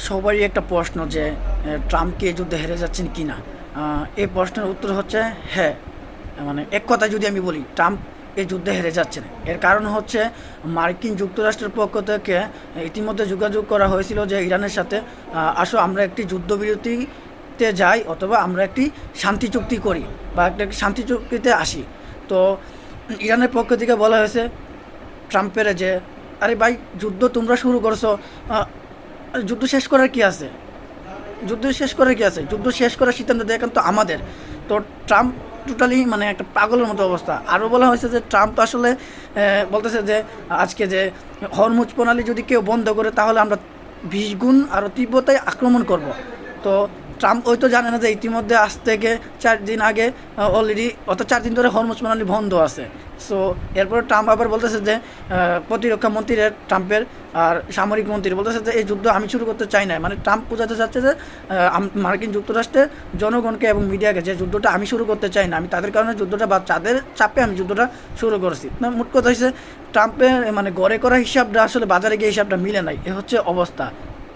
সবারই একটা প্রশ্ন যে ট্রাম্প কি এই যুদ্ধে হেরে যাচ্ছেন কি না। এই প্রশ্নের উত্তর হচ্ছে হ্যাঁ। মানে এক কথায় যদি আমি বলি, ট্রাম্প এই যুদ্ধে হেরে যাচ্ছেন। এর কারণ হচ্ছে মার্কিন যুক্তরাষ্ট্রের পক্ষ থেকে ইতিমধ্যে যোগাযোগ করা হয়েছিল যে ইরানের সাথে আসো আমরা একটি যুদ্ধবিরতিতে যাই, অথবা আমরা একটি শান্তি চুক্তি করি বা একটা শান্তি চুক্তিতে আসি। তো ইরানের পক্ষ থেকে বলা হয়েছে ট্রাম্পের যে আরে ভাই, যুদ্ধ তোমরা শুরু করছো, যুদ্ধ শেষ করার কি আছে? যুদ্ধ শেষ করার সিদ্ধান্ত দেয় এখন তো আমাদের। তো ট্রাম্প টোটালি মানে একটা পাগলের মতো অবস্থা। আরও বলা হয়েছে যে ট্রাম্প আসলে বলতেছে যে আজকে যে হরমুজ প্রণালী যদি কেউ বন্ধ করে তাহলে আমরা 20 গুণ আরও তীব্রতায় আক্রমণ করব। তো ট্রাম্প ওই তো জানে না যে ইতিমধ্যে আজ থেকে 4 দিন আগে অলরেডি, অর্থাৎ 4 দিন ধরে হরমুজ প্রণালী বন্ধ আছে। সো এরপরে ট্রাম্প আবার বলতেছে যে প্রতিরক্ষা মন্ত্রীর ট্রাম্পের আর সামরিক মন্ত্রী বলতেছে যে এই যুদ্ধ আমি শুরু করতে চাই না। মানে ট্রাম্প বোঝাতে চাচ্ছে যে মার্কিন যুক্তরাষ্ট্রের জনগণকে এবং মিডিয়াকে যে যুদ্ধটা আমি শুরু করতে চাই না, আমি তাদের কারণে যুদ্ধটা বা তাদের চাপে আমি যুদ্ধটা শুরু করছি না। মোট কথা হচ্ছে ট্রাম্পের মানে গড়ে করা হিসাবটা আসলে বাজারে গিয়ে হিসাবটা মিলে নাই, এ হচ্ছে অবস্থা।